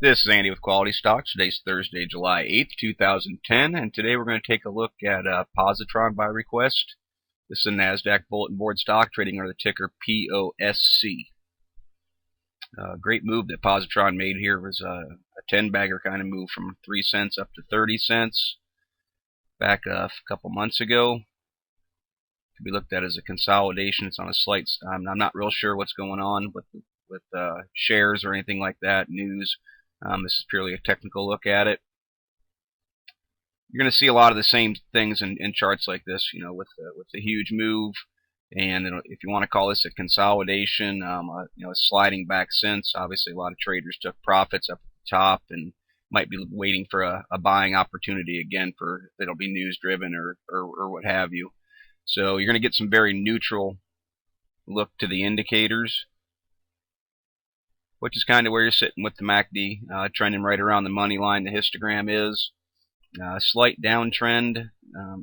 This is Andy with QualityStocks. Today's Thursday, July 8th, 2010, and today we're going to take a look at Positron by request. This is a NASDAQ bulletin board stock trading under the ticker POSC. Great move that Positron made here was a 10-bagger kind of move from 3 cents up to 30 cents back a couple months ago. Could be looked at as a consolidation. It's on a slight. I'm not real sure what's going on with shares or anything like that, news. This is purely a technical look at it. You're going to see a lot of the same things in charts like this, with the huge move, and if you want to call this a consolidation, a sliding back since. Obviously, a lot of traders took profits up at the top and might be waiting for a buying opportunity again for it'll be news driven or what have you. So you're going to get some very neutral look to the indicators, which is kind of where you're sitting with the MACD, trending right around the money line. The histogram is slight downtrend.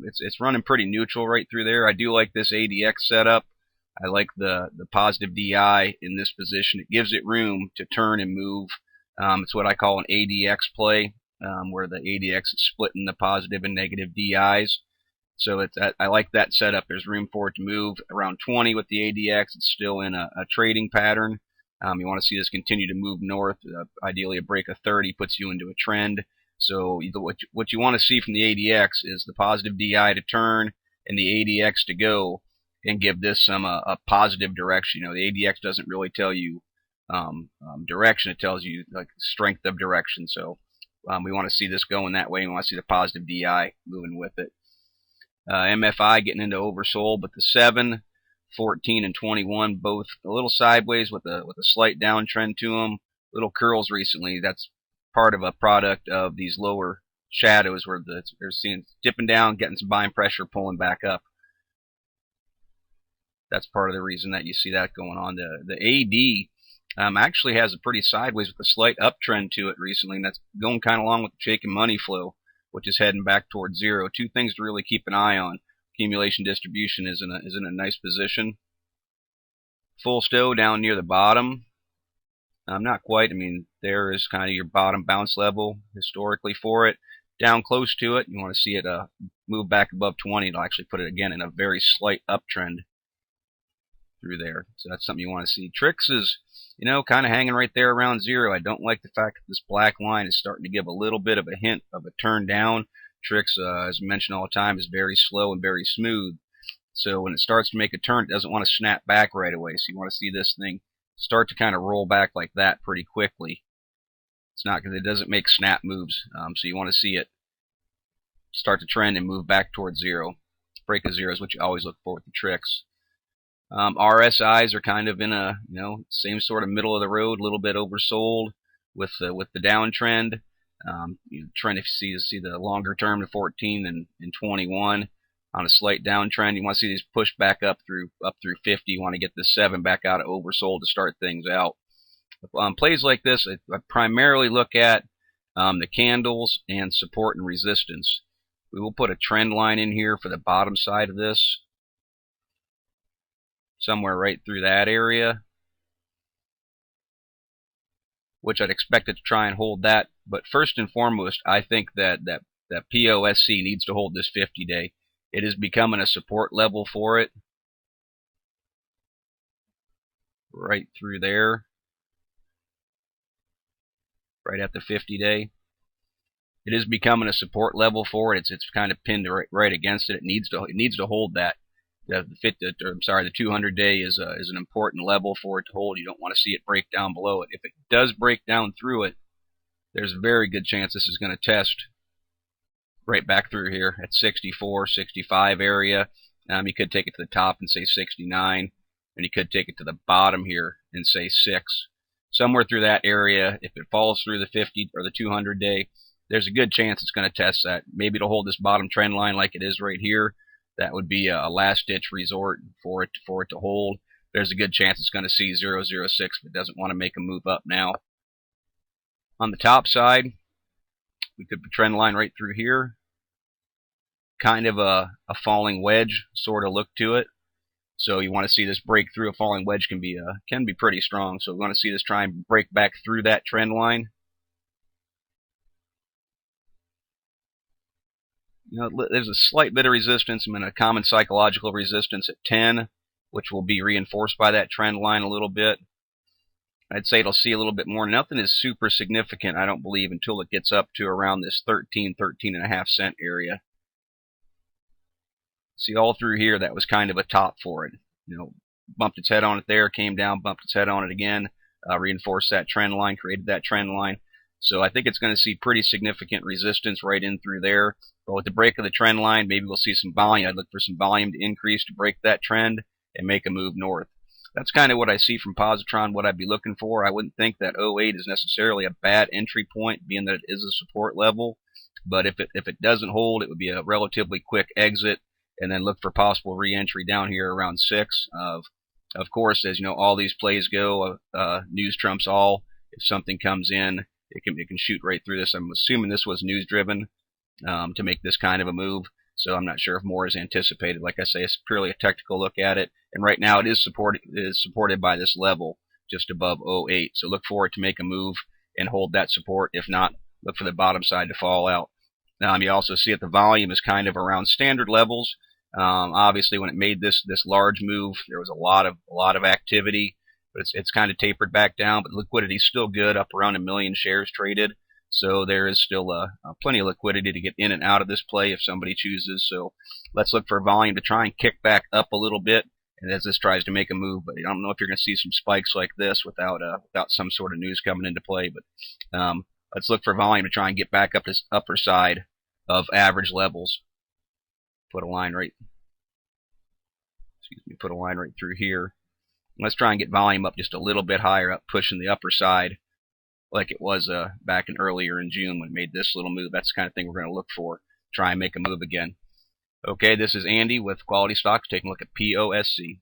It's running pretty neutral right through there. I do like this ADX setup. I like the positive DI in this position. It gives it room to turn and move. It's what I call an ADX play, where the ADX is splitting the positive and negative DIs. So I like that setup. There's room for it to move around 20 with the ADX. It's still in a trading pattern. You want to see this continue to move north. Ideally, a break of 30 puts you into a trend. So what you want to see from the ADX is the positive DI to turn and the ADX to go and give this a positive direction. The ADX doesn't really tell you direction. It tells you like strength of direction. So we want to see this going that way. We want to see the positive DI moving with it. MFI getting into oversold, but the 7, 14, and 21 both a little sideways with a slight downtrend to them. Little curls recently. That's part of a product of these lower shadows where they're seeing dipping down, getting some buying pressure, pulling back up. That's part of the reason that you see that going on. The AD actually has a pretty sideways with a slight uptrend to it recently, and that's going kind of along with the shaking money flow, which is heading back towards zero. Two things to really keep an eye on. Accumulation distribution is in a nice position. Full stow down near the bottom. Not quite. There is kind of your bottom bounce level historically for it. Down close to it, you want to see it move back above 20. It'll actually put it again in a very slight uptrend through there. So that's something you want to see. Trix is, kind of hanging right there around zero. I don't like the fact that this black line is starting to give a little bit of a hint of a turn down. Trix, as I mentioned all the time, is very slow and very smooth. So when it starts to make a turn, it doesn't want to snap back right away. So you want to see this thing start to kind of roll back like that pretty quickly. It's not because it doesn't make snap moves. So you want to see it start to trend and move back towards zero. Break of zero is what you always look for with the Trix. RSIs are kind of in a same sort of middle of the road, a little bit oversold with the downtrend. Trend, if you see the longer term to 14 and 21 on a slight downtrend. You want to see these push back up through 50. You want to get the 7 back out of oversold to start things out. Plays like this, I primarily look at the candles and support and resistance. We will put a trend line in here for the bottom side of this, somewhere right through that area, which I'd expect it to try and hold that. But first and foremost, I think that POSC needs to hold this 50-day. It is becoming a support level for it. Right through there. Right at the 50-day. It is becoming a support level for it. It's kind of pinned right against it. It needs to hold that. The 200-day is an important level for it to hold. You don't want to see it break down below it. If it does break down through it, there's a very good chance this is going to test right back through here at 64, 65 area. You could take it to the top and say 69, and you could take it to the bottom here and say 6. Somewhere through that area, if it falls through the 50 or the 200-day, there's a good chance it's going to test that. Maybe it'll hold this bottom trend line like it is right here. That would be a last-ditch resort for it to hold. There's a good chance it's going to see 006 if it doesn't want to make a move up now. On the top side, we could put a trend line right through here. Kind of a falling wedge sort of look to it. So you want to see this break through. A falling wedge can be pretty strong. So we want to see this try and break back through that trend line. there's a slight bit of resistance and a common psychological resistance at 10, which will be reinforced by that trend line a little bit. I'd say it'll see a little bit more. Nothing is super significant, I don't believe, until it gets up to around this 13.5 cent area. See, all through here, that was kind of a top for it. Bumped its head on it there, came down, bumped its head on it again, reinforced that trend line, created that trend line. So I think it's going to see pretty significant resistance right in through there. But with the break of the trend line, maybe we'll see some volume. I'd look for some volume to increase to break that trend and make a move north. That's kind of what I see from positron, what I'd be looking for. I wouldn't think that 08 is necessarily a bad entry point, being that it is a support level. But if it doesn't hold, it would be a relatively quick exit, and then look for possible re-entry down here around 6. Of course, as you know, all these plays go, news trumps all. If something comes in, it can shoot right through this. I'm assuming this was news driven to make this kind of a move. So I'm not sure if more is anticipated. Like I say, it's purely a technical look at it. And right now it is supported by this level just above 08. So look for it to make a move and hold that support. If not, look for the bottom side to fall out. You also see that the volume is kind of around standard levels. Obviously, when it made this large move, there was a lot of activity, but it's kind of tapered back down. But liquidity is still good, up around 1 million shares traded. So there is still plenty of liquidity to get in and out of this play if somebody chooses. So let's look for volume to try and kick back up a little bit, and as this tries to make a move. But I don't know if you're going to see some spikes like this without some sort of news coming into play. But let's look for volume to try and get back up this upper side of average levels. Put a line right through here. Let's try and get volume up just a little bit higher, up pushing the upper side like it was back earlier in June when it made this little move. That's the kind of thing we're going to look for. Try and make a move again. Okay, this is Andy with QualityStocks taking a look at POSC.